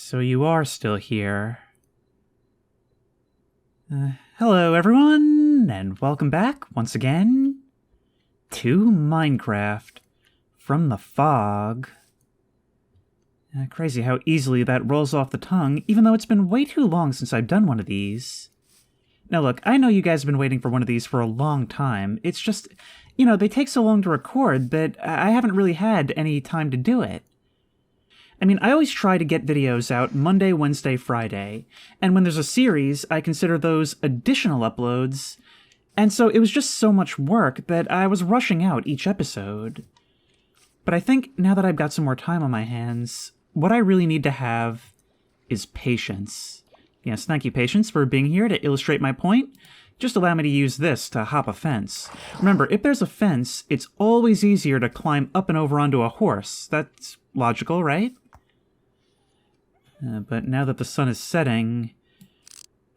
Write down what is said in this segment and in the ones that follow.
So you are still here. Hello everyone, and welcome back once again to Minecraft from the fog. Crazy how easily that rolls off the tongue, even though it's been way too long since I've done one of these. Now look, I know you guys have been waiting for one of these for a long time. It's just, they take so long to record that I haven't really had any time to do it. I mean, I always try to get videos out Monday, Wednesday, Friday, and when there's a series, I consider those additional uploads, and so it was just so much work that I was rushing out each episode. But I think now that I've got some more time on my hands, what I really need to have is patience. Yes, thank you, Patience, for being here to illustrate my point. Just allow me to use this to hop a fence. Remember, if there's a fence, it's always easier to climb up and over onto a horse. That's logical, right? But now that the sun is setting,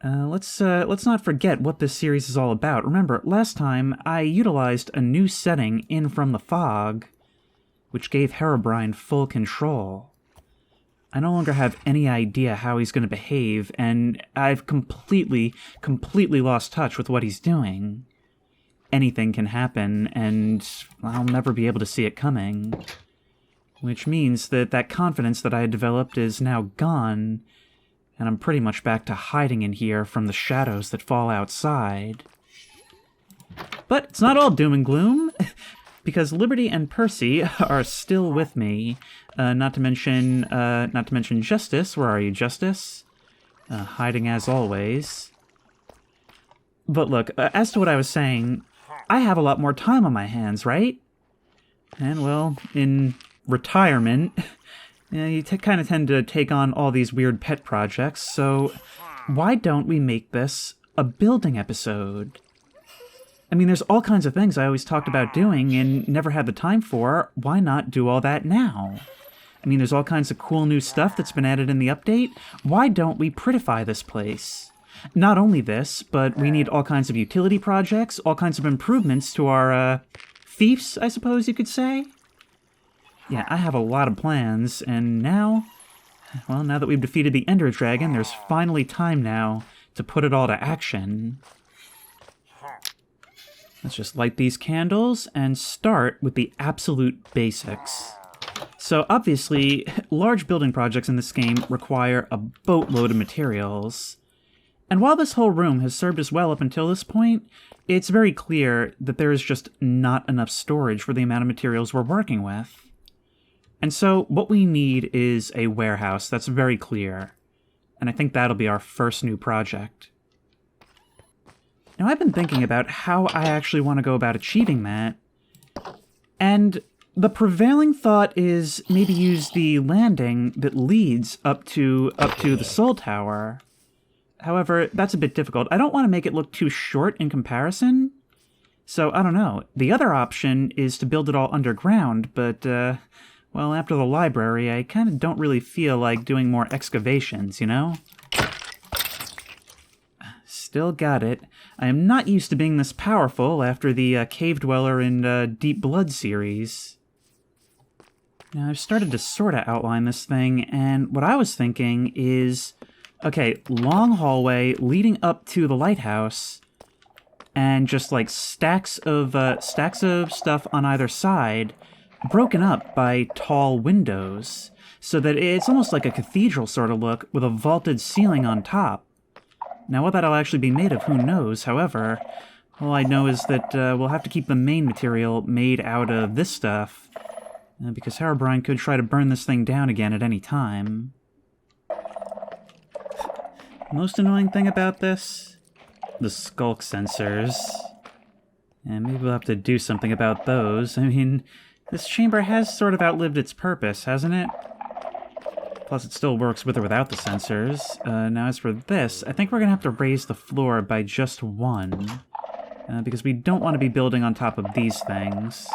let's not forget what this series is all about. Remember, last time I utilized a new setting in From the Fog, which gave Herobrine full control. I no longer have any idea how he's going to behave, and I've completely lost touch with what he's doing. Anything can happen, and I'll never be able to see it coming. Which means that confidence that I had developed is now gone, and I'm pretty much back to hiding in here from the shadows that fall outside. But it's not all doom and gloom, because Liberty and Percy are still with me. Not to mention Justice. Where are you, Justice? Hiding as always. But look, as to what I was saying, I have a lot more time on my hands, right? And well, in retirement, you kind of tend to take on all these weird pet projects, so why don't we make this a building episode? I mean, there's all kinds of things I always talked about doing and never had the time for. Why not do all that now? I mean, there's all kinds of cool new stuff that's been added in the update. Why don't we prettify this place? Not only this, but we need all kinds of utility projects, all kinds of improvements to our, fiefs, I suppose you could say? Yeah, I have a lot of plans, and now that we've defeated the Ender Dragon, there's finally time now to put it all to action. Let's just light these candles and start with the absolute basics. So obviously, large building projects in this game require a boatload of materials. And while this whole room has served us well up until this point, it's very clear that there is just not enough storage for the amount of materials we're working with. And so what we need is a warehouse, that's very clear. And I think that'll be our first new project. Now I've been thinking about how I actually want to go about achieving that. And the prevailing thought is maybe use the landing that leads up to the Soul Tower. However, that's a bit difficult. I don't want to make it look too short in comparison. So I don't know. The other option is to build it all underground, but well, after the library, I kind of don't really feel like doing more excavations, you know? Still got it. I am not used to being this powerful after the Cave Dweller in Deep Blood series. Now, I've started to sort of outline this thing, and what I was thinking is, okay, long hallway leading up to the lighthouse, and just like stacks of stuff on either side, broken up by tall windows, so that it's almost like a cathedral sort of look with a vaulted ceiling on top. Now, what that'll actually be made of, who knows? However, all I know is that we'll have to keep the main material made out of this stuff, because Herobrine could try to burn this thing down again at any time. Most annoying thing about this? The skulk sensors. And maybe we'll have to do something about those. I mean, this chamber has sort of outlived its purpose, hasn't it? Plus, it still works with or without the sensors. Now, as for this, I think we're going to have to raise the floor by just one. Because we don't want to be building on top of these things.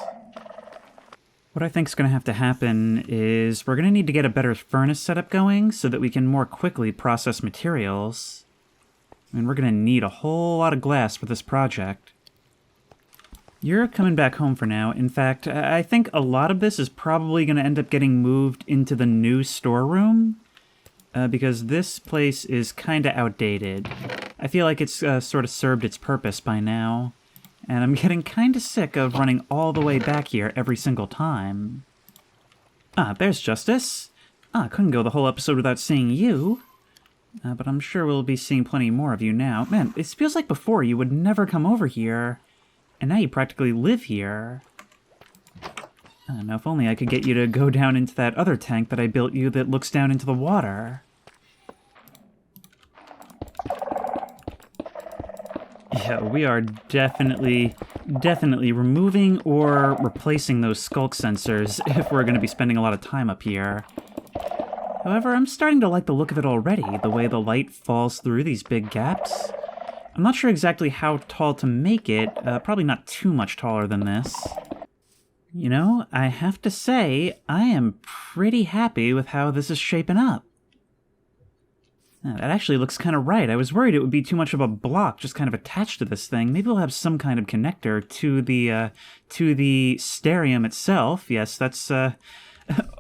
What I think is going to have to happen is we're going to need to get a better furnace setup going so that we can more quickly process materials. I mean, we're going to need a whole lot of glass for this project. You're coming back home for now. In fact, I think a lot of this is probably going to end up getting moved into the new storeroom. because this place is kind of outdated. I feel like it's sort of served its purpose by now, and I'm getting kind of sick of running all the way back here every single time. Ah, there's Justice. Ah, couldn't go the whole episode without seeing you. But I'm sure we'll be seeing plenty more of you now. Man, it feels like before you would never come over here, and now you practically live here. I don't know, if only I could get you to go down into that other tank that I built you that looks down into the water. Yeah, we are definitely removing or replacing those skulk sensors if we're going to be spending a lot of time up here. However, I'm starting to like the look of it already, the way the light falls through these big gaps. I'm not sure exactly how tall to make it, probably not too much taller than this. You know, I have to say, I am pretty happy with how this is shaping up. That actually looks kind of right. I was worried it would be too much of a block just kind of attached to this thing. Maybe we'll have some kind of connector to the sterium itself. Yes, that's,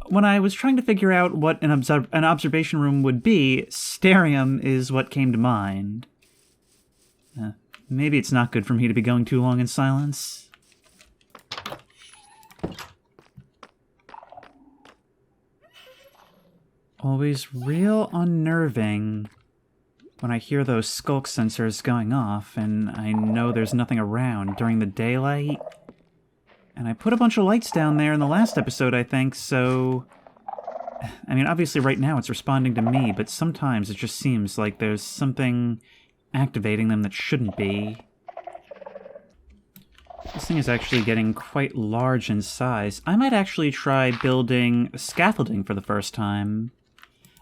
when I was trying to figure out what an observation room would be, sterium is what came to mind. Maybe it's not good for me to be going too long in silence. Always real unnerving when I hear those skulk sensors going off and I know there's nothing around during the daylight. And I put a bunch of lights down there in the last episode, I think, so... I mean, obviously right now it's responding to me, but sometimes it just seems like there's something activating them that shouldn't be. This thing is actually getting quite large in size. I might actually try building scaffolding for the first time.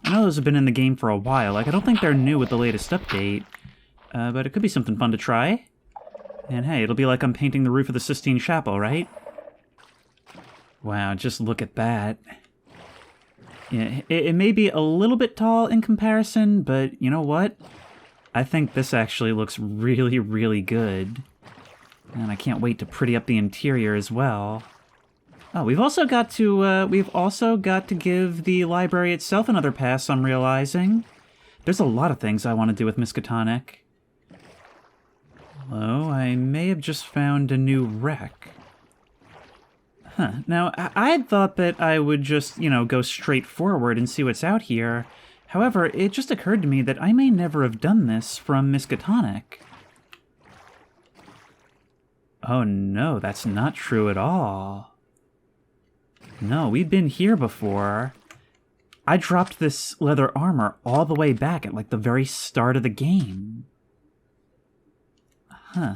I know those have been in the game for a while. Like, I don't think they're new with the latest update, but it could be something fun to try. And hey, it'll be like I'm painting the roof of the Sistine Chapel, right? Wow, just look at that. Yeah, it may be a little bit tall in comparison, but you know what? I think this actually looks really, really good. And I can't wait to pretty up the interior as well. Oh, we've also got to give the library itself another pass, I'm realizing. There's a lot of things I want to do with Miskatonic. Hello, I may have just found a new wreck. Huh, now, I had thought that I would just, you know, go straight forward and see what's out here. However, it just occurred to me that I may never have done this from Miskatonic. Oh no, that's not true at all. No, we've been here before. I dropped this leather armor all the way back at, like, the very start of the game. Huh.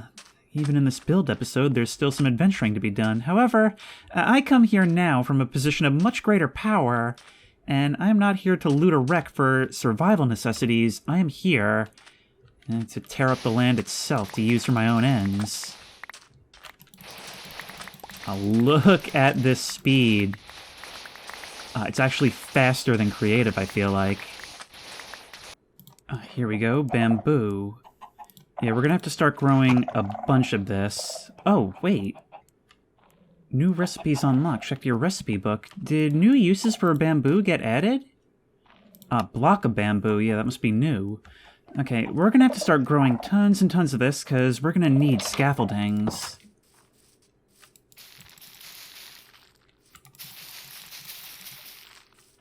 Even in this build episode, there's still some adventuring to be done. However, I come here now from a position of much greater power, and I'm not here to loot a wreck for survival necessities. I am here to tear up the land itself to use for my own ends. Look at this speed. It's actually faster than creative, I feel like. Here we go, bamboo. Yeah, we're gonna have to start growing a bunch of this. Oh, wait. New recipes unlocked. Check your recipe book. Did new uses for bamboo get added? Block of bamboo. Yeah, that must be new. Okay, we're gonna have to start growing tons and tons of this, because we're gonna need scaffoldings.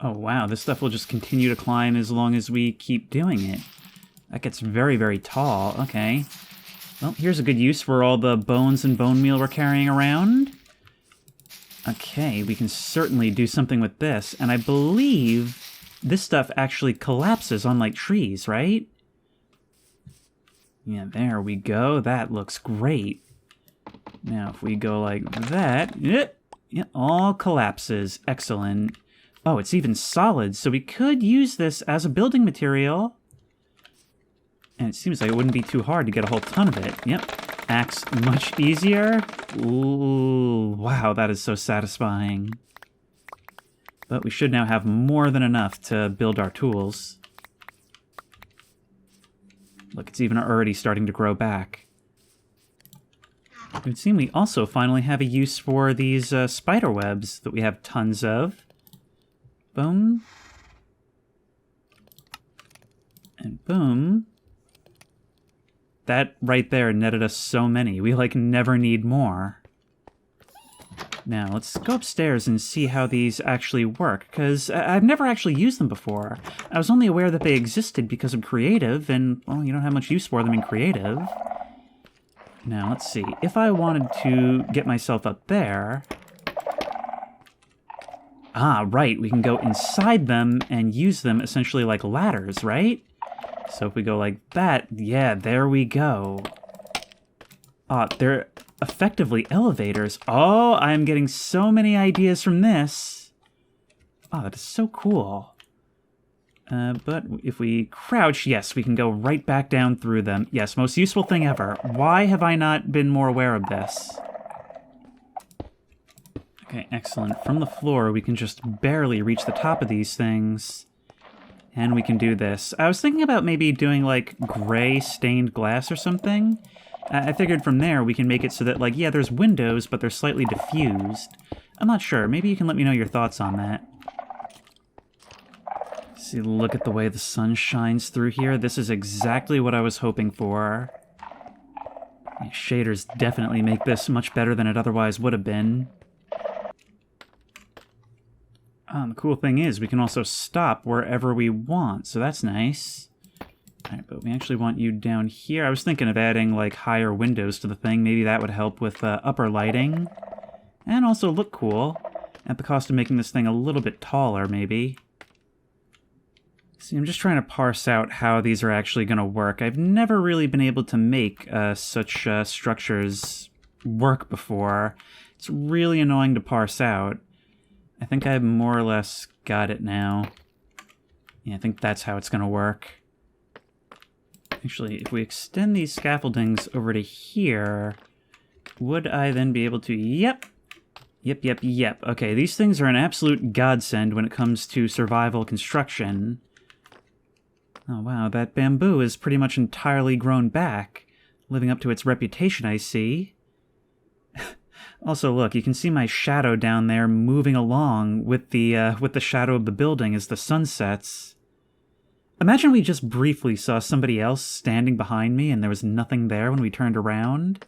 Oh wow, this stuff will just continue to climb as long as we keep doing it. That gets very, very tall. Okay. Well, here's a good use for all the bones and bone meal we're carrying around. Okay, we can certainly do something with this. And I believe this stuff actually collapses on, like, trees, right? Yeah, there we go. That looks great. Now, if we go like that... Yeah, all collapses. Excellent. Oh, it's even solid, so we could use this as a building material. And it seems like it wouldn't be too hard to get a whole ton of it. Yep. Axe much easier. Ooh, wow, that is so satisfying. But we should now have more than enough to build our tools. Look, it's even already starting to grow back. It would seem we also finally have a use for these spider webs that we have tons of. Boom. Boom. That right there netted us so many. We, like, never need more. Now, let's go upstairs and see how these actually work, because I've never actually used them before. I was only aware that they existed because of creative, and, well, you don't have much use for them in creative. Now, let's see. If I wanted to get myself up there... Ah, right, we can go inside them and use them essentially like ladders, right? So if we go like that, yeah, there we go. They're effectively elevators. Oh, I'm getting so many ideas from this. Oh, that is so cool. But if we crouch, yes, we can go right back down through them. Yes, most useful thing ever. Why have I not been more aware of this? Okay, excellent. From the floor, we can just barely reach the top of these things. And we can do this. I was thinking about maybe doing, like, gray stained glass or something. I figured from there we can make it so that, like, yeah, there's windows, but they're slightly diffused. I'm not sure. Maybe you can let me know your thoughts on that. See, look at the way the sun shines through here. This is exactly what I was hoping for. Yeah, shaders definitely make this much better than it otherwise would have been. The cool thing is we can also stop wherever we want, so that's nice. Alright, but we actually want you down here. I was thinking of adding, like, higher windows to the thing. Maybe that would help with upper lighting. And also look cool. At the cost of making this thing a little bit taller, maybe. See, I'm just trying to parse out how these are actually going to work. I've never really been able to make such structures work before. It's really annoying to parse out. I think I've more or less got it now. Yeah, I think that's how it's going to work. Actually, if we extend these scaffoldings over to here, would I then be able to... Yep. Yep. Okay, these things are an absolute godsend when it comes to survival construction. Oh, wow, that bamboo is pretty much entirely grown back, living up to its reputation, I see. Also, look, you can see my shadow down there moving along with the shadow of the building as the sun sets. Imagine we just briefly saw somebody else standing behind me and there was nothing there when we turned around.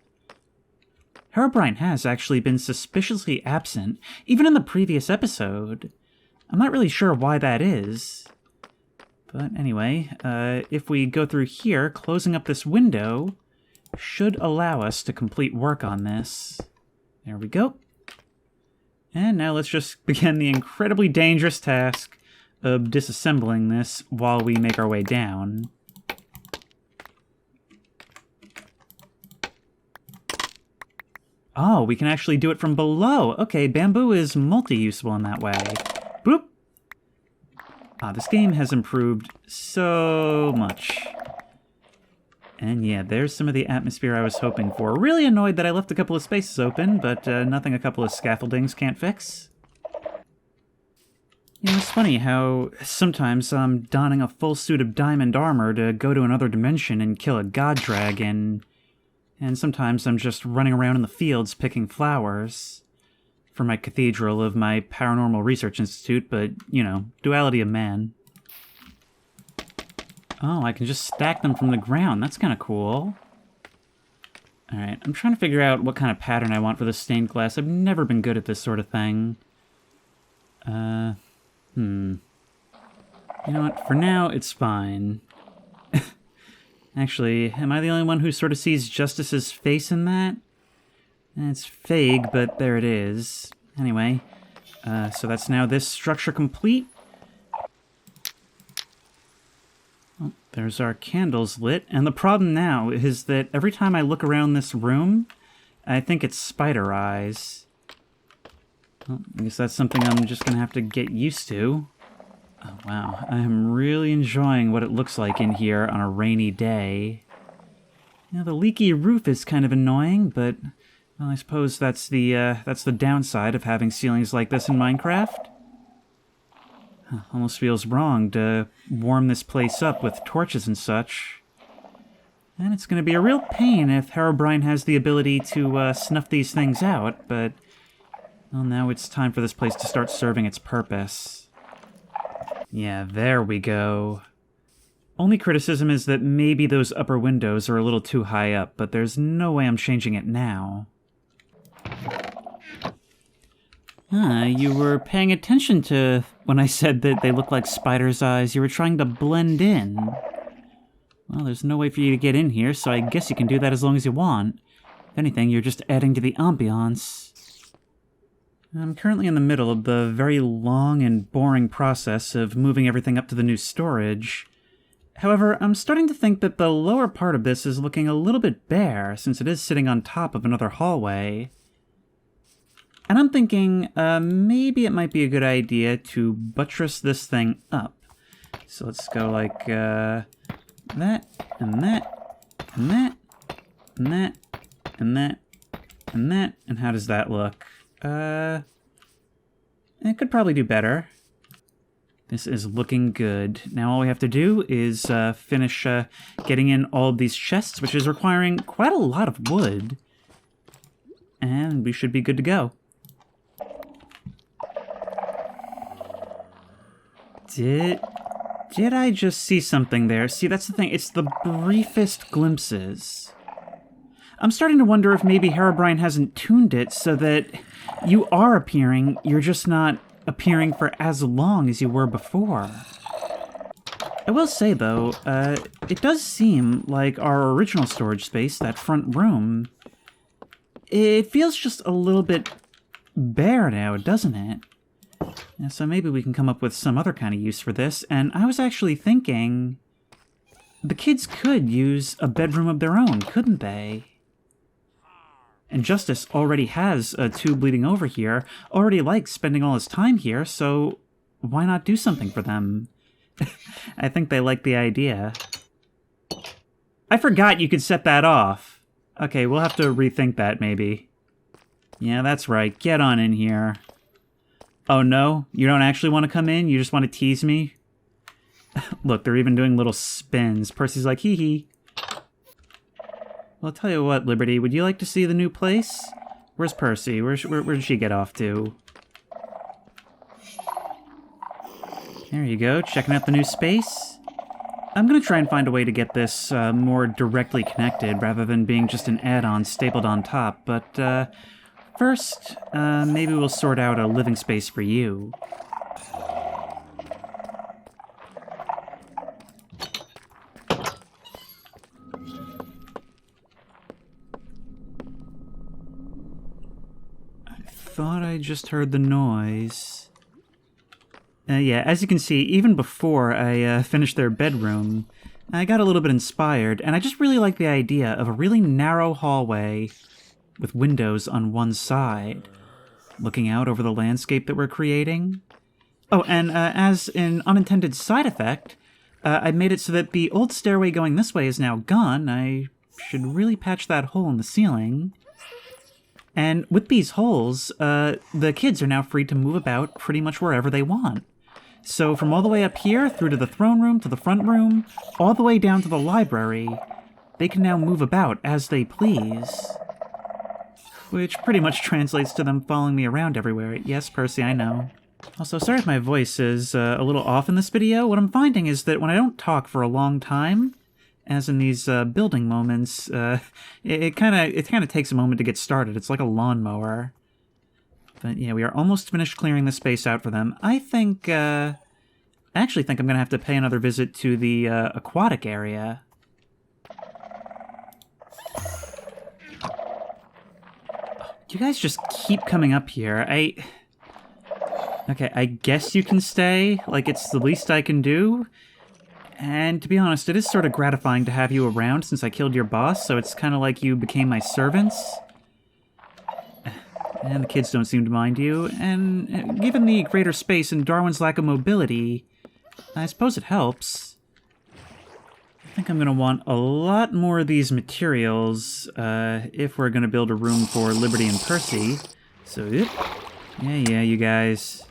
Herobrine has actually been suspiciously absent, even in the previous episode. I'm not really sure why that is. But anyway, if we go through here, closing up this window should allow us to complete work on this. There we go. And now let's just begin the incredibly dangerous task of disassembling this while we make our way down. Oh, we can actually do it from below. Okay, bamboo is multi-useful in that way. Boop! This game has improved so much. And yeah, there's some of the atmosphere I was hoping for. Really annoyed that I left a couple of spaces open, but nothing a couple of scaffoldings can't fix. You know, it's funny how sometimes I'm donning a full suit of diamond armor to go to another dimension and kill a god dragon, and sometimes I'm just running around in the fields picking flowers for my cathedral of my paranormal research institute, but, you know, duality of man. Oh, I can just stack them from the ground. That's kind of cool. Alright, I'm trying to figure out what kind of pattern I want for the stained glass. I've never been good at this sort of thing. You know what? For now, it's fine. Actually, am I the only one who sort of sees Justice's face in that? It's vague, but there it is. Anyway, so that's now this structure complete. Oh, there's our candles lit, and the problem now is that every time I look around this room, I think it's spider eyes. Well, I guess that's something I'm just gonna have to get used to. Oh, wow, I am really enjoying what it looks like in here on a rainy day. You know, the leaky roof is kind of annoying, but well, I suppose that's the downside of having ceilings like this in Minecraft. Almost feels wrong to warm this place up with torches and such. And it's going to be a real pain if Herobrine has the ability to snuff these things out, but well, now it's time for this place to start serving its purpose. Yeah, there we go. Only criticism is that maybe those upper windows are a little too high up, but there's no way I'm changing it now. You were paying attention to when I said that they look like spiders' eyes. You were trying to blend in. Well, there's no way for you to get in here, so I guess you can do that as long as you want. If anything, you're just adding to the ambiance. I'm currently in the middle of the very long and boring process of moving everything up to the new storage. However, I'm starting to think that the lower part of this is looking a little bit bare, since it is sitting on top of another hallway. And I'm thinking, maybe it might be a good idea to buttress this thing up. So let's go like, that, and that, and that, and that, and that, and that, and how does that look? It could probably do better. This is looking good. Now all we have to do is finish getting in all of these chests, which is requiring quite a lot of wood. And we should be good to go. Did I just see something there? See, that's the thing. It's the briefest glimpses. I'm starting to wonder if maybe Herobrine hasn't tuned it so that you are appearing, you're just not appearing for as long as you were before. I will say, though, it does seem like our original storage space, that front room, it feels just a little bit bare now, doesn't it? Yeah, so maybe we can come up with some other kind of use for this, and I was actually thinking the kids could use a bedroom of their own, couldn't they? And Justice already has a tube bleeding over here, already likes spending all his time here, so why not do something for them? I think they like the idea. I forgot you could set that off. Okay, we'll have to rethink that, maybe. Yeah, that's right. Get on in here. Oh no? You don't actually want to come in? You just want to tease me? Look, they're even doing little spins. Percy's like, hee hee. Well, I'll tell you what, Liberty, would you like to see the new place? Where's Percy? Where did she get off to? There you go, checking out the new space. I'm going to try and find a way to get this more directly connected rather than being just an add-on stapled on top, but first, maybe we'll sort out a living space for you. Thought I just heard the noise. Yeah, as you can see, even before I finished their bedroom, I got a little bit inspired, and I just really like the idea of a really narrow hallway with windows on one side, looking out over the landscape that we're creating. Oh, and as an unintended side effect, I made it so that the old stairway going this way is now gone. I should really patch that hole in the ceiling. And with these holes, the kids are now free to move about pretty much wherever they want. So from all the way up here, through to the throne room, to the front room, all the way down to the library, they can now move about as they please. Which pretty much translates to them following me around everywhere. Yes, Percy, I know. Also, sorry if my voice is a little off in this video. What I'm finding is that when I don't talk for a long time, as in these building moments, it kind of takes a moment to get started. It's like a lawnmower. But yeah, we are almost finished clearing the space out for them. I actually think I'm going to have to pay another visit to the aquatic area. You guys just keep coming up here. Okay, I guess you can stay. Like, it's the least I can do. And to be honest, it is sort of gratifying to have you around since I killed your boss, so it's kind of like you became my servants. And the kids don't seem to mind you, and given the greater space and Darwin's lack of mobility, I suppose it helps. I think I'm going to want a lot more of these materials if we're going to build a room for Liberty and Percy. So, yeah, you guys.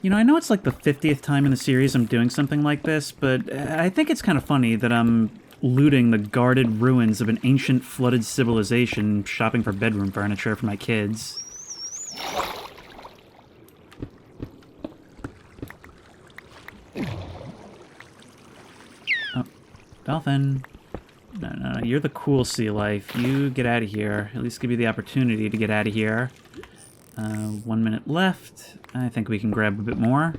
You know, I know it's like the 50th time in the series I'm doing something like this, but I think it's kind of funny that I'm looting the guarded ruins of an ancient flooded civilization, shopping for bedroom furniture for my kids. Dolphin. No, no, no, you're the cool sea life. You get out of here. At least give you the opportunity to get out of here. 1 minute left. I think we can grab a bit more.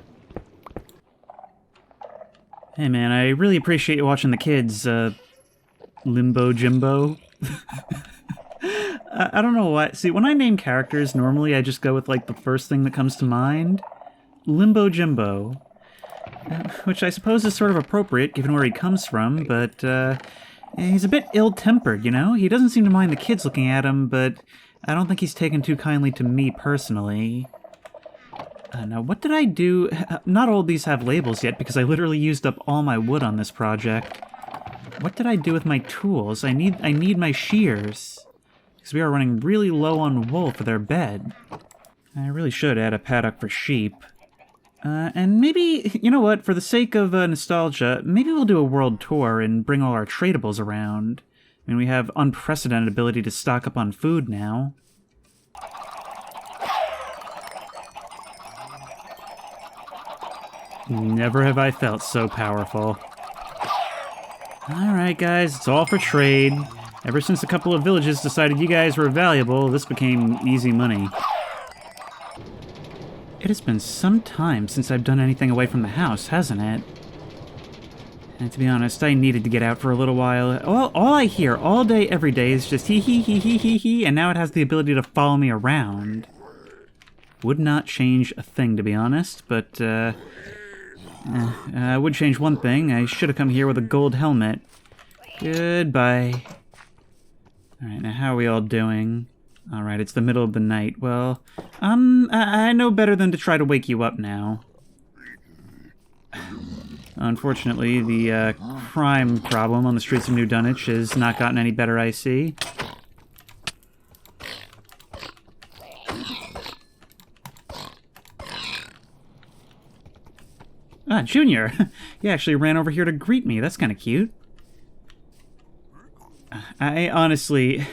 Hey man, I really appreciate you watching the kids, Limbo Jimbo. I don't know why. See, when I name characters, normally I just go with, like, the first thing that comes to mind. Limbo Jimbo. Which I suppose is sort of appropriate, given where he comes from, but, he's a bit ill-tempered, you know? He doesn't seem to mind the kids looking at him, but I don't think he's taken too kindly to me personally. Now, what did I do? Not all of these have labels yet, because I literally used up all my wood on this project. What did I do with my tools? I need my shears. Because we are running really low on wool for their bed. I really should add a paddock for sheep. And maybe, you know what, for the sake of nostalgia, maybe we'll do a world tour and bring all our tradables around. I mean, we have unprecedented ability to stock up on food now. Never have I felt so powerful. Alright guys, it's all for trade. Ever since a couple of villages decided you guys were valuable, this became easy money. It has been some time since I've done anything away from the house, hasn't it? And to be honest, I needed to get out for a little while. All I hear all day, every day is just hee hee hee hee hee hee, and now it has the ability to follow me around. Would not change a thing, to be honest, but, I would change one thing. I should have come here with a gold helmet. Goodbye. Alright, now how are we all doing? Alright, it's the middle of the night. Well, I know better than to try to wake you up now. Unfortunately, the crime problem on the streets of New Dunwich has not gotten any better, I see. Ah, Junior! You actually ran over here to greet me. That's kind of cute. I honestly...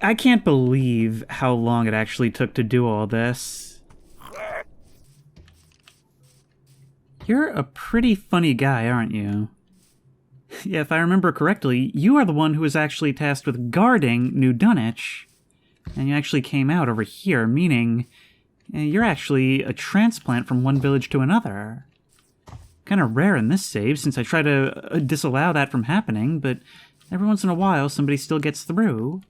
I can't believe how long it actually took to do all this. You're a pretty funny guy, aren't you? Yeah, if I remember correctly, you are the one who was actually tasked with guarding New Dunwich. And you actually came out over here, meaning you're actually a transplant from one village to another. Kind of rare in this save, since I try to disallow that from happening, but every once in a while somebody still gets through.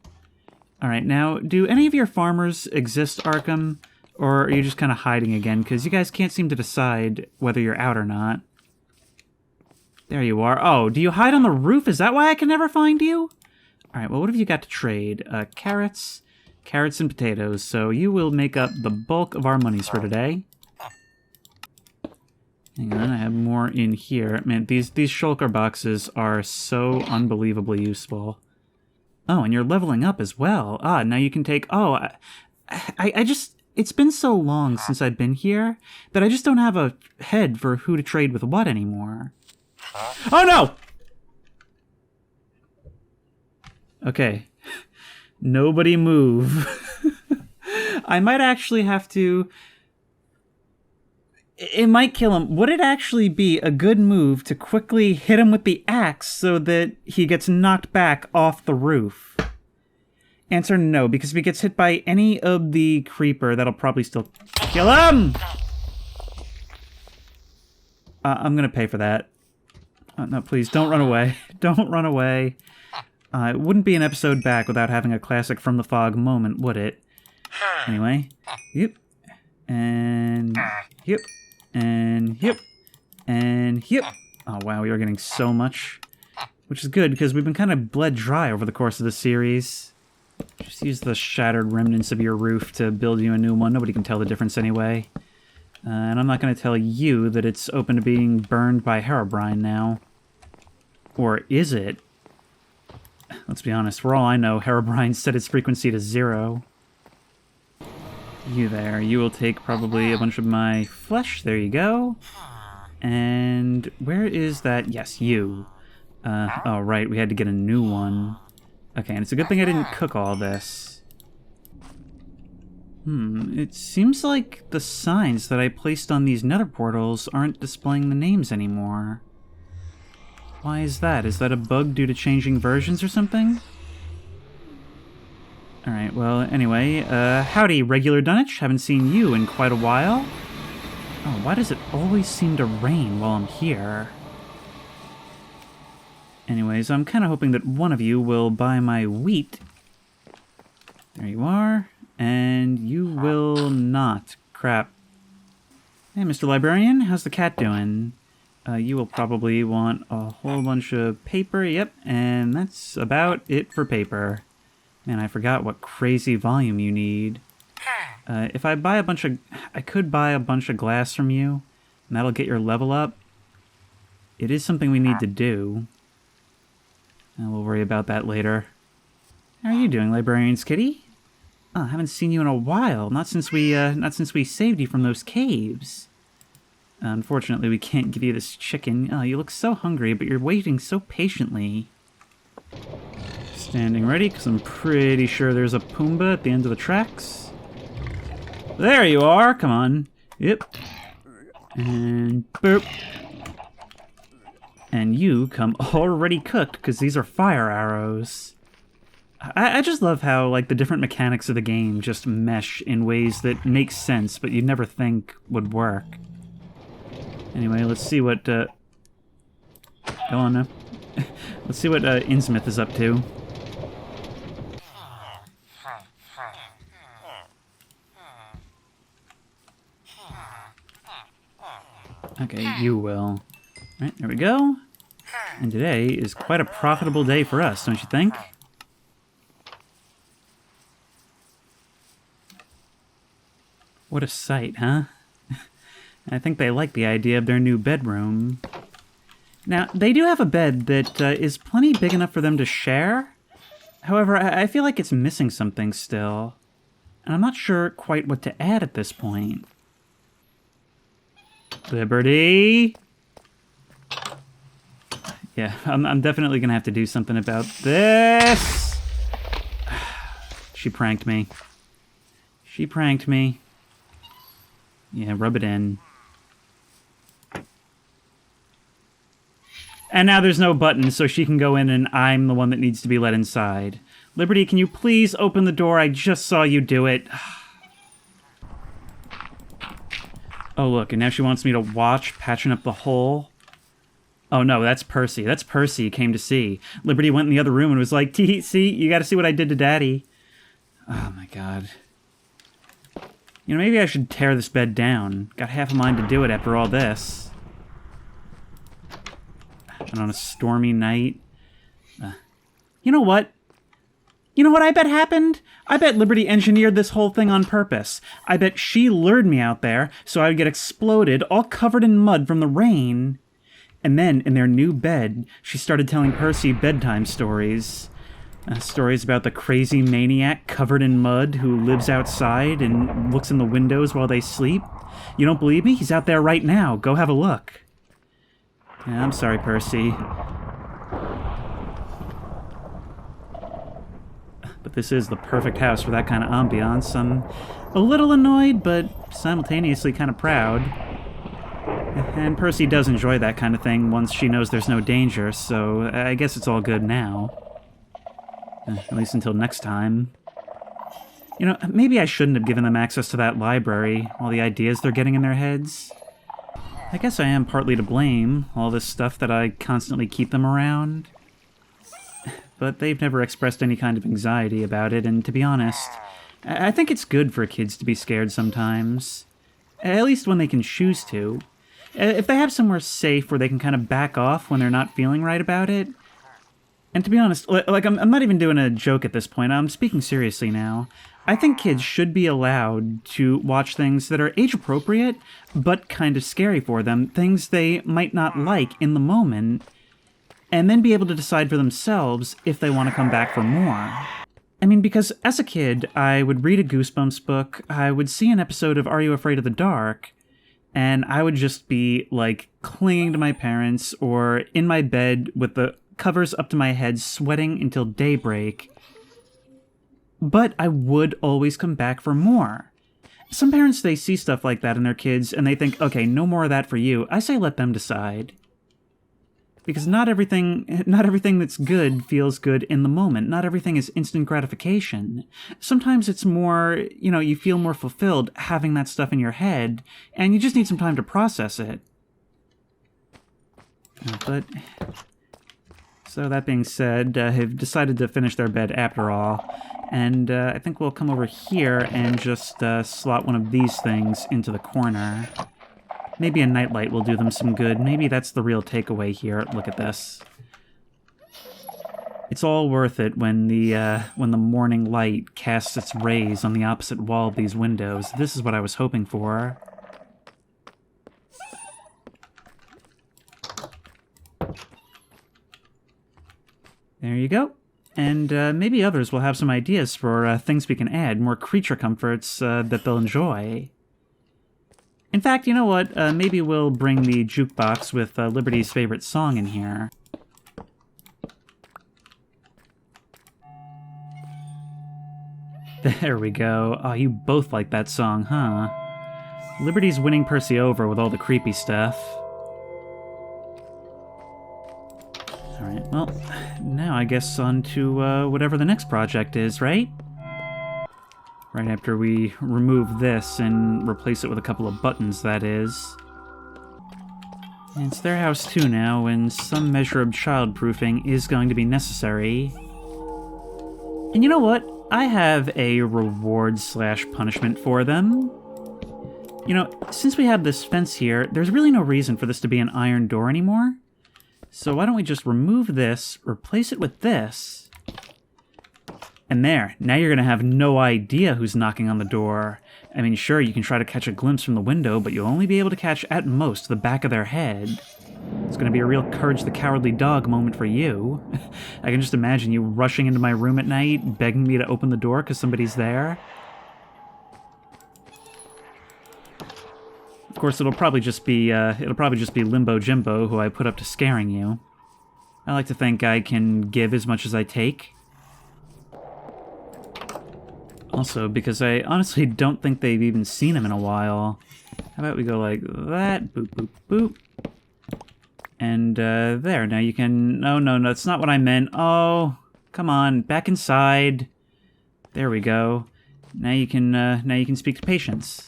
Alright, now, do any of your farmers exist, Arkham? Or are you just kind of hiding again? Because you guys can't seem to decide whether you're out or not. There you are. Oh, do you hide on the roof? Is that why I can never find you? Alright, well, what have you got to trade? Carrots and potatoes. So you will make up the bulk of our monies for today. Hang on, I have more in here. Man, these shulker boxes are so unbelievably useful. Oh, and you're leveling up as well. Ah, now you can take... Oh, I just... It's been so long since I've been here that I just don't have a head for who to trade with what anymore. Oh, no! Okay. Nobody move. I might actually have to... It might kill him. Would it actually be a good move to quickly hit him with the axe so that he gets knocked back off the roof? Answer no, because if he gets hit by any of the creeper, that'll probably still kill him! I'm gonna pay for that. No, please, don't run away. Don't run away. It wouldn't be an episode back without having a classic From the Fog moment, would it? Anyway. Yep. And... Yep. And yep. And yep. Oh wow, we are getting so much. Which is good, because we've been kind of bled dry over the course of the series. Just use the shattered remnants of your roof to build you a new one. Nobody can tell the difference anyway. And I'm not going to tell you that it's open to being burned by Herobrine now. Or is it? Let's be honest, for all I know, Herobrine set its frequency to 0. You there. You will take probably a bunch of my flesh. There you go. And where is that? Yes, you. Oh, right. We had to get a new one. Okay, and it's a good thing I didn't cook all this. It seems like the signs that I placed on these nether portals aren't displaying the names anymore. Why is that? Is that a bug due to changing versions or something? Alright, well, anyway, howdy, regular Dunwich. Haven't seen you in quite a while. Oh, why does it always seem to rain while I'm here? Anyways, I'm kind of hoping that one of you will buy my wheat. There you are. And you will not. Crap. Hey, Mr. Librarian, how's the cat doing? You will probably want a whole bunch of paper, yep, and that's about it for paper. Man, I forgot what crazy volume you need. If I buy I could buy a bunch of glass from you, and that'll get your level up. It is something we need to do. And we'll worry about that later. How are you doing, Librarian's Kitty? Oh, I haven't seen you in a while. Not since we saved you from those caves. Unfortunately, we can't give you this chicken. Oh, you look so hungry, but you're waiting so patiently. Standing ready, because I'm pretty sure there's a Pumbaa at the end of the tracks. There you are! Come on. Yep. And boop. And you come already cooked, because these are fire arrows. I just love how, like, the different mechanics of the game just mesh in ways that make sense, but you'd never think would work. Anyway, let's see what, Go on now. Let's see what, Innsmouth is up to. Okay, you will. Alright, there we go. And today is quite a profitable day for us, don't you think? What a sight, huh? I think they like the idea of their new bedroom. Now, they do have a bed that is plenty big enough for them to share. However, I feel like it's missing something still. And I'm not sure quite what to add at this point. Liberty! Yeah, I'm definitely gonna have to do something about this! She pranked me. She pranked me. Yeah, rub it in. And now there's no button, so she can go in and I'm the one that needs to be let inside. Liberty, can you please open the door? I just saw you do it. Oh, look, and now she wants me to watch patching up the hole. Oh, no, that's Percy. That's Percy came to see. Liberty went in the other room and was like, "Tee, see, you gotta see what I did to Daddy." Oh, my God. You know, maybe I should tear this bed down. Got half a mind to do it after all this. And on a stormy night. You know what? You know what I bet happened? I bet Liberty engineered this whole thing on purpose. I bet she lured me out there so I would get exploded, all covered in mud from the rain. And then, in their new bed, she started telling Percy bedtime stories. Stories about the crazy maniac covered in mud who lives outside and looks in the windows while they sleep. You don't believe me? He's out there right now. Go have a look. Yeah, I'm sorry, Percy. But this is the perfect house for that kind of ambiance. I'm a little annoyed, but simultaneously kind of proud. And Percy does enjoy that kind of thing once she knows there's no danger, so I guess it's all good now. At least until next time. You know, maybe I shouldn't have given them access to that library, all the ideas they're getting in their heads. I guess I am partly to blame, all this stuff that I constantly keep them around. But they've never expressed any kind of anxiety about it, and to be honest, I think it's good for kids to be scared sometimes. At least when they can choose to. If they have somewhere safe where they can kind of back off when they're not feeling right about it. And to be honest, like, I'm not even doing a joke at this point, I'm speaking seriously now. I think kids should be allowed to watch things that are age-appropriate, but kind of scary for them, things they might not like in the moment, and then be able to decide for themselves if they want to come back for more. I mean, because as a kid, I would read a Goosebumps book, I would see an episode of Are You Afraid of the Dark, and I would just be, like, clinging to my parents, or in my bed with the covers up to my head, sweating until daybreak. But I would always come back for more. Some parents, they see stuff like that in their kids, and they think, okay, no more of that for you. I say let them decide. Because not everything that's good feels good in the moment. Not everything is instant gratification. Sometimes it's more, you feel more fulfilled having that stuff in your head, and you just need some time to process it. But, so that being said, have decided to finish their bed after all, and I think we'll come over here and just slot one of these things into the corner. Maybe a nightlight will do them some good. Maybe that's the real takeaway here. Look at this. It's all worth it when the morning light casts its rays on the opposite wall of these windows. This is what I was hoping for. There you go. And maybe others will have some ideas for things we can add, more creature comforts that they'll enjoy. In fact, you know what? Maybe we'll bring the jukebox with Liberty's favorite song in here. There we go. Oh, you both like that song, huh? Liberty's winning Percy over with all the creepy stuff. Alright, well, now I guess on to whatever the next project is, right? Right after we remove this and replace it with a couple of buttons, that is. And it's their house too now, and some measure of childproofing is going to be necessary. And you know what? I have a reward/punishment for them. Since we have this fence here, there's really no reason for this to be an iron door anymore. So why don't we just remove this, replace it with this, and there, now you're going to have no idea who's knocking on the door. I mean, sure, you can try to catch a glimpse from the window, but you'll only be able to catch, at most, the back of their head. It's going to be a real Courage the Cowardly Dog moment for you. I can just imagine you rushing into my room at night, begging me to open the door because somebody's there. Of course, it'll probably just be Limbo Jimbo who I put up to scaring you. I like to think I can give as much as I take. Also, because I honestly don't think they've even seen him in a while. How about we go like that, boop, boop, boop. And there, now you can... No, that's not what I meant. Oh, come on, back inside. There we go. Now you can speak to Patience.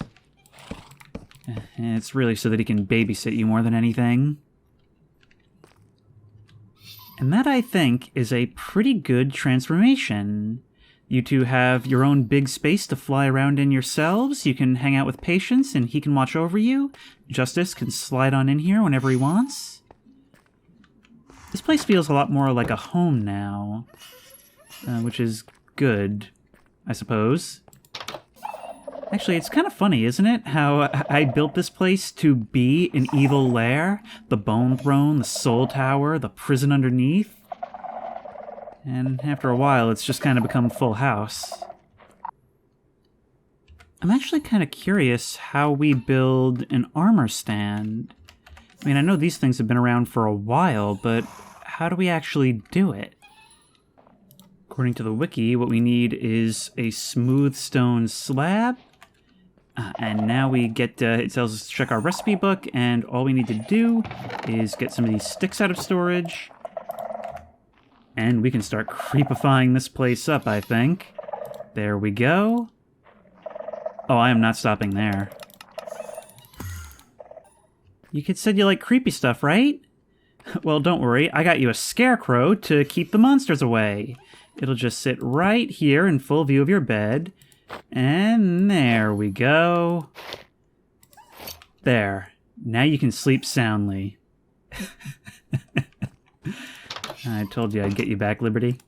It's really so that he can babysit you more than anything. And that, I think, is a pretty good transformation. You two have your own big space to fly around in yourselves. You can hang out with Patience, and he can watch over you. Justice can slide on in here whenever he wants. This place feels a lot more like a home now, which is good, I suppose. Actually, it's kind of funny, isn't it? How I built this place to be an evil lair. The Bone Throne, the Soul Tower, the prison underneath. And after a while, it's just kind of become Full House. I'm actually kind of curious how we build an armor stand. I mean, I know these things have been around for a while, but how do we actually do it? According to the wiki, what we need is a smooth stone slab. And now we get, it tells us to check our recipe book, and all we need to do is get some of these sticks out of storage. And we can start creepifying this place up, I think. There we go. Oh, I am not stopping there. You kids said you like creepy stuff, right? Well, don't worry, I got you a scarecrow to keep the monsters away. It'll just sit right here in full view of your bed. And there we go. There. Now you can sleep soundly. I told you I'd get you back, Liberty.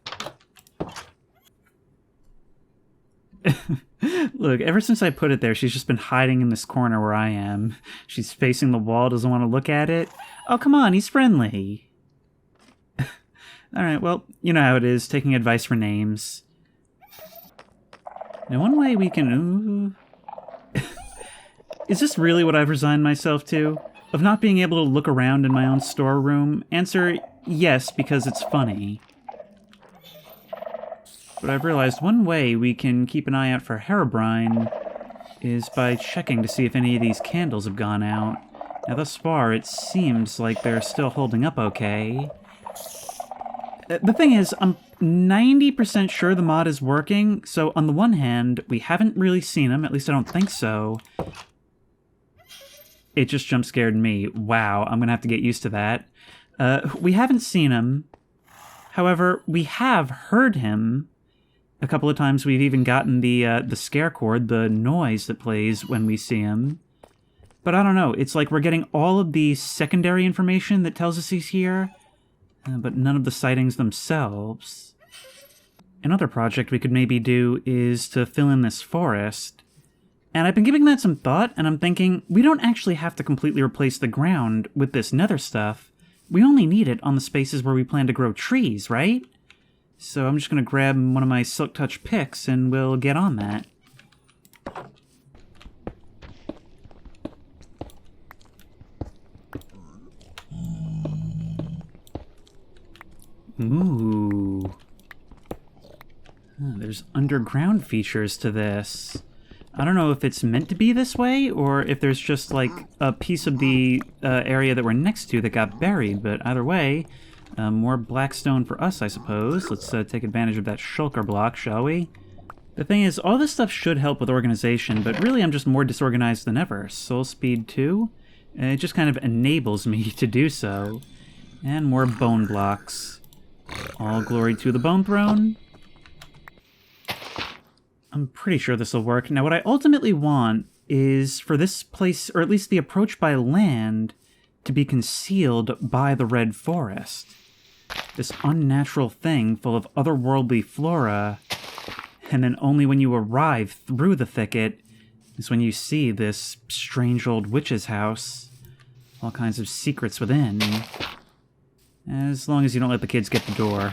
Look, ever since I put it there, she's just been hiding in this corner where I am. She's facing the wall, doesn't want to look at it. Oh, come on, he's friendly. Alright, well, you know how it is, taking advice for names. Now, one way we can... Is this really what I've resigned myself to? Of not being able to look around in my own storeroom? Answer, yes, because it's funny. But I've realized one way we can keep an eye out for Herobrine is by checking to see if any of these candles have gone out. Now, thus far, it seems like they're still holding up okay. The thing is, I'm 90% sure the mod is working, so on the one hand, we haven't really seen him, at least I don't think so. It just jump scared me. Wow, I'm gonna have to get used to that. We haven't seen him. However, we have heard him. A couple of times we've even gotten the scare chord, the noise that plays when we see him. But I don't know, it's like we're getting all of the secondary information that tells us he's here, but none of the sightings themselves. Another project we could maybe do is to fill in this forest. And I've been giving that some thought, and I'm thinking, we don't actually have to completely replace the ground with this nether stuff. We only need it on the spaces where we plan to grow trees, right? So I'm just going to grab one of my Silk Touch picks, and we'll get on that. Ooh. Oh, there's underground features to this. I don't know if it's meant to be this way, or if there's just, like, a piece of the area that we're next to that got buried, but either way, more blackstone for us, I suppose. Let's take advantage of that shulker block, shall we? The thing is, all this stuff should help with organization, but really I'm just more disorganized than ever. Soul Speed 2? It just kind of enables me to do so. And more bone blocks. All glory to the Bone Throne. I'm pretty sure this will work. Now, what I ultimately want is for this place, or at least the approach by land, to be concealed by the Red Forest. This unnatural thing full of otherworldly flora, and then only when you arrive through the thicket is when you see this strange old witch's house. All kinds of secrets within. As long as you don't let the kids get the door.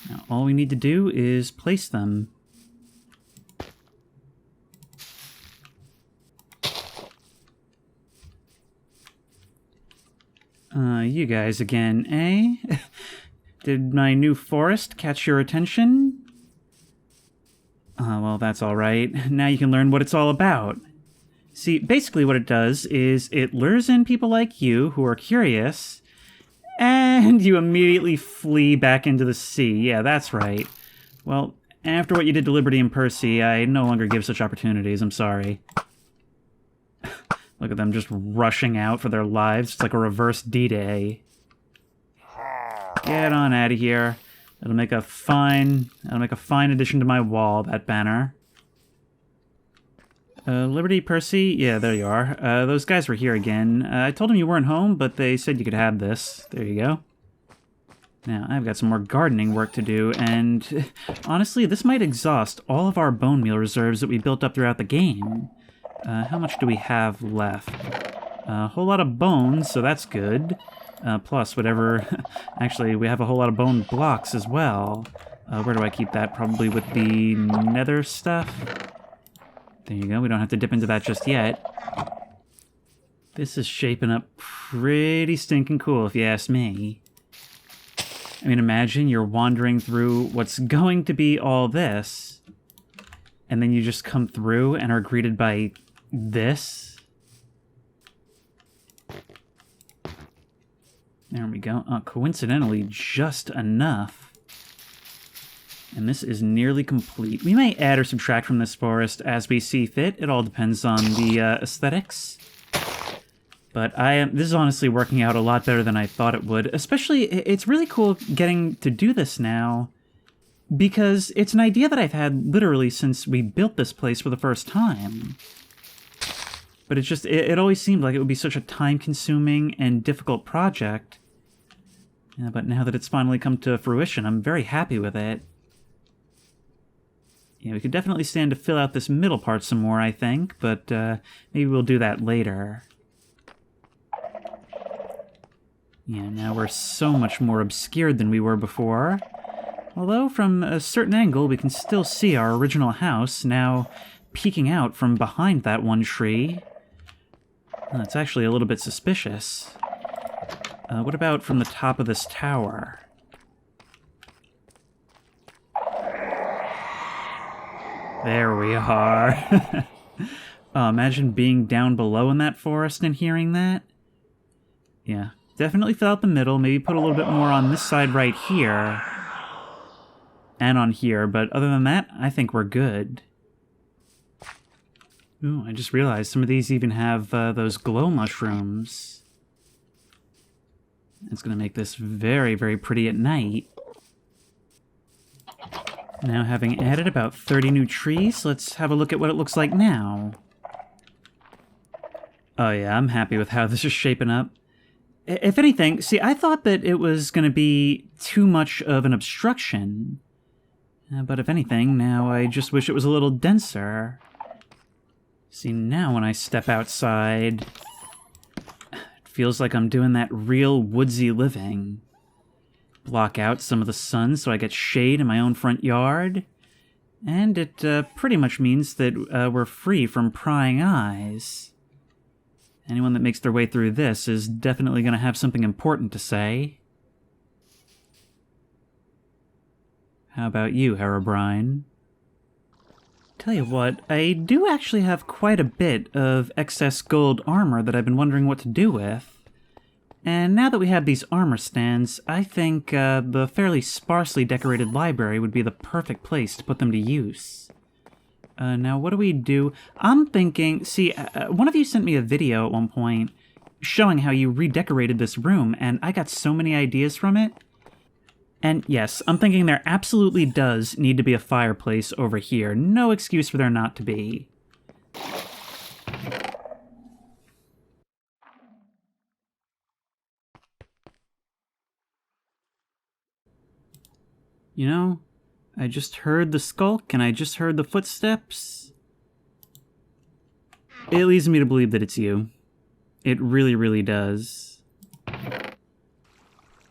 Now, all we need to do is place them. You guys again, eh? Did my new forest catch your attention? Well, that's alright. Now you can learn what it's all about. See, basically what it does is it lures in people like you who are curious, and you immediately flee back into the sea. Yeah, that's right. Well, after what you did to Liberty and Percy, I no longer give such opportunities. I'm sorry. Look at them just rushing out for their lives. It's like a reverse D-Day. Get on out of here. It'll make a fine addition to my wall, that banner. Liberty, Percy? Yeah, there you are. Those guys were here again. I told them you weren't home, but they said you could have this. There you go. Now, I've got some more gardening work to do, and honestly, this might exhaust all of our bone meal reserves that we built up throughout the game. How much do we have left? A whole lot of bones, so that's good. Plus, whatever... Actually, we have a whole lot of bone blocks as well. Where do I keep that? Probably with the nether stuff? There you go, we don't have to dip into that just yet. This is shaping up pretty stinking cool, if you ask me. I mean, imagine you're wandering through what's going to be all this, and then you just come through and are greeted by this. There we go. Coincidentally, just enough. And this is nearly complete. We may add or subtract from this forest as we see fit. It all depends on the aesthetics. But this is honestly working out a lot better than I thought it would. Especially, it's really cool getting to do this now, because it's an idea that I've had literally since we built this place for the first time. But it's just, it always seemed like it would be such a time-consuming and difficult project. Yeah, but now that it's finally come to fruition, I'm very happy with it. Yeah, we could definitely stand to fill out this middle part some more, I think, but maybe we'll do that later. Yeah, now we're so much more obscured than we were before. Although, from a certain angle, we can still see our original house, now peeking out from behind that one tree. It's actually a little bit suspicious. What about from the top of this tower? There we are. Oh, imagine being down below in that forest and hearing that. Yeah, definitely fill out the middle. Maybe put a little bit more on this side right here. And on here, but other than that, I think we're good. Ooh, I just realized some of these even have those glow mushrooms. It's going to make this very, very pretty at night. Now, having added about 30 new trees, let's have a look at what it looks like now. Oh yeah, I'm happy with how this is shaping up. If anything, see, I thought that it was going to be too much of an obstruction. But if anything, now I just wish it was a little denser. See, now when I step outside, it feels like I'm doing that real woodsy living. Block out some of the sun so I get shade in my own front yard. And it pretty much means that we're free from prying eyes. Anyone that makes their way through this is definitely going to have something important to say. How about you, Herobrine? Tell you what, I do actually have quite a bit of excess gold armor that I've been wondering what to do with. And now that we have these armor stands, I think the fairly sparsely decorated library would be the perfect place to put them to use. Now, what do we do? I'm thinking... See, one of you sent me a video at one point showing how you redecorated this room, and I got so many ideas from it. And yes, I'm thinking there absolutely does need to be a fireplace over here. No excuse for there not to be. You know, I just heard the skulk and I just heard the footsteps. It leads me to believe that it's you. It really, really does.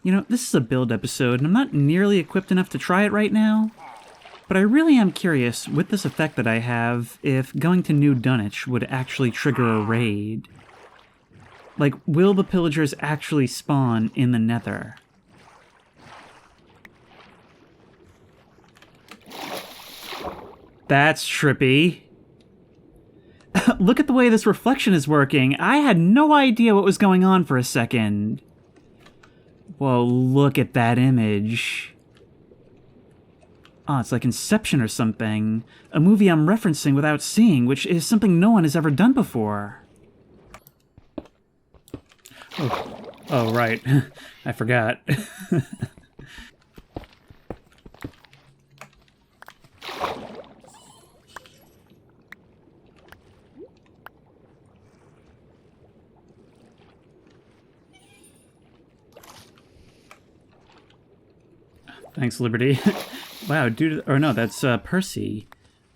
You know, this is a build episode, and I'm not nearly equipped enough to try it right now. But I really am curious, with this effect that I have, if going to New Dunwich would actually trigger a raid. Like, will the pillagers actually spawn in the Nether? That's trippy. Look at the way this reflection is working. I had no idea what was going on for a second. Whoa, look at that image. Oh, it's like Inception or something. A movie I'm referencing without seeing, which is something no one has ever done before. Oh right. I forgot. Thanks, Liberty. Wow, dude, or no, that's Percy.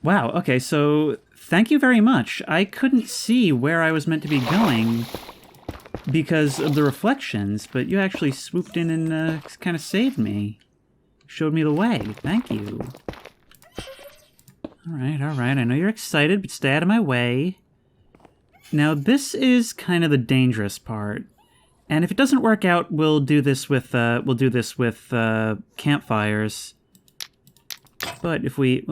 Wow, okay, so thank you very much. I couldn't see where I was meant to be going because of the reflections, but you actually swooped in and kind of saved me. Showed me the way. Thank you. Alright, I know you're excited, but stay out of my way. Now, this is kind of the dangerous part. And if it doesn't work out, we'll do this with campfires. But if we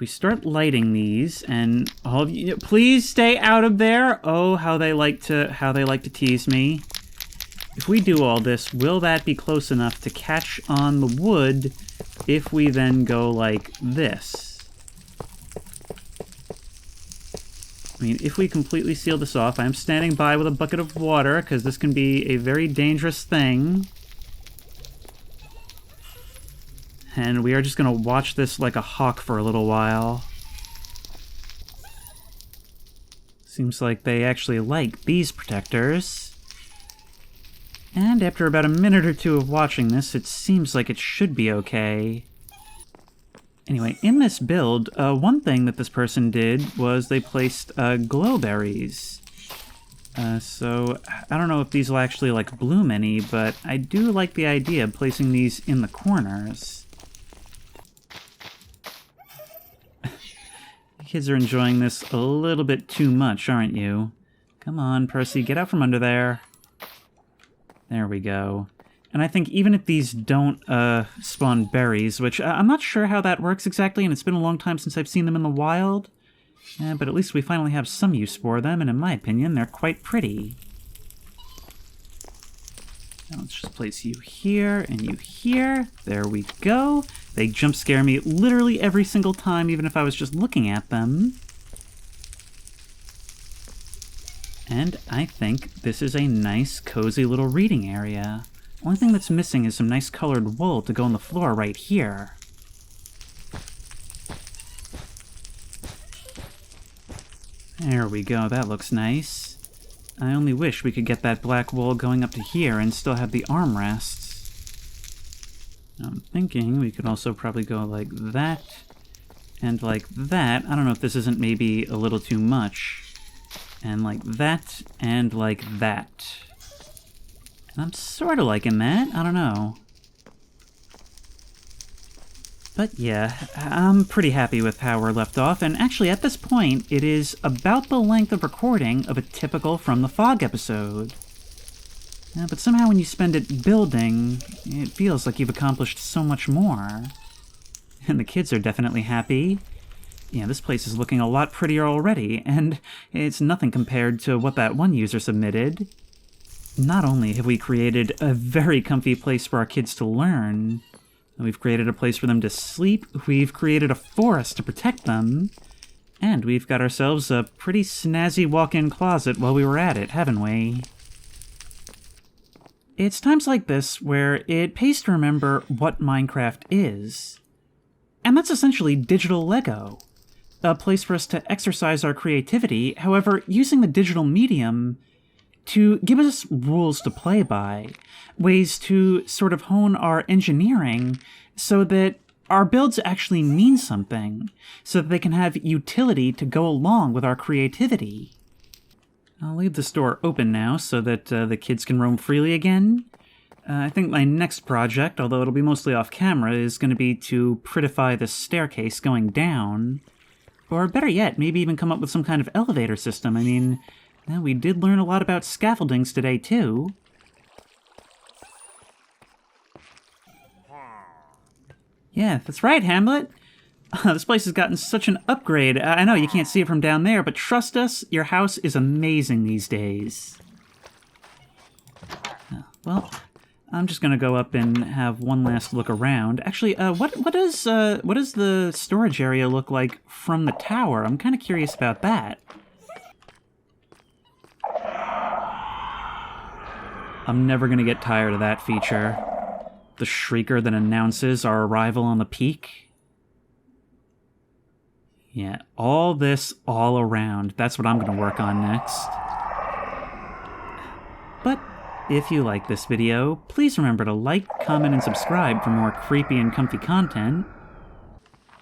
start lighting these, and all of you, please stay out of there. Oh, how they like to tease me. If we do all this, will that be close enough to catch on the wood if we then go like this? I mean, if we completely seal this off, I'm standing by with a bucket of water, because this can be a very dangerous thing. And we are just going to watch this like a hawk for a little while. Seems like they actually like these protectors. And after about a minute or two of watching this, it seems like it should be okay. Anyway, in this build, one thing that this person did was they placed glowberries. So I don't know if these will actually like bloom any, but I do like the idea of placing these in the corners. The kids are enjoying this a little bit too much, aren't you? Come on, Percy, get out from under there. There we go. And I think even if these don't spawn berries, which I'm not sure how that works exactly, and it's been a long time since I've seen them in the wild, But at least we finally have some use for them, and in my opinion, they're quite pretty. Now let's just place you here and you here. There we go. They jump scare me literally every single time, even if I was just looking at them. And I think this is a nice, cozy little reading area. Only thing that's missing is some nice colored wool to go on the floor right here. There we go, that looks nice. I only wish we could get that black wool going up to here and still have the armrests. I'm thinking we could also probably go like that and like that. I don't know if this isn't maybe a little too much. And like that and like that. And I'm sort of liking that, I don't know. But yeah, I'm pretty happy with how we're left off, and actually at this point, it is about the length of recording of a typical From the Fog episode. But somehow when you spend it building, it feels like you've accomplished so much more. And the kids are definitely happy. Yeah, this place is looking a lot prettier already, and it's nothing compared to what that one user submitted. Not only have we created a very comfy place for our kids to learn, we've created a place for them to sleep, we've created a forest to protect them, and we've got ourselves a pretty snazzy walk-in closet while we were at it, haven't we? It's times like this where it pays to remember what Minecraft is. And that's essentially digital Lego. A place for us to exercise our creativity, however, using the digital medium to give us rules to play by, ways to sort of hone our engineering so that our builds actually mean something, so that they can have utility to go along with our creativity. I'll leave this door open now so that the kids can roam freely again. I think my next project, although it'll be mostly off camera, is going to be to prettify the staircase going down. Or better yet, maybe even come up with some kind of elevator system. I mean, we did learn a lot about scaffoldings today, too. Yeah, that's right, Hamlet. This place has gotten such an upgrade. I know you can't see it from down there, but trust us, your house is amazing these days. Well, I'm just gonna go up and have one last look around. Actually, what does the storage area look like from the tower? I'm kind of curious about that. I'm never gonna get tired of that feature. The shrieker that announces our arrival on the peak. Yeah, all this all around. That's what I'm gonna work on next. But if you like this video, please remember to like, comment, and subscribe for more creepy and comfy content.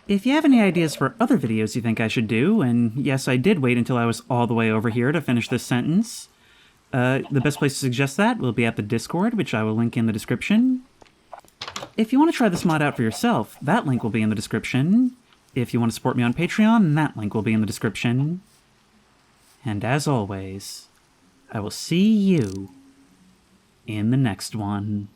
If you have any ideas for other videos you think I should do, and yes, I did wait until I was all the way over here to finish this sentence, the best place to suggest that will be at the Discord, which I will link in the description. If you want to try this mod out for yourself, that link will be in the description. If you want to support me on Patreon, that link will be in the description. And as always, I will see you in the next one.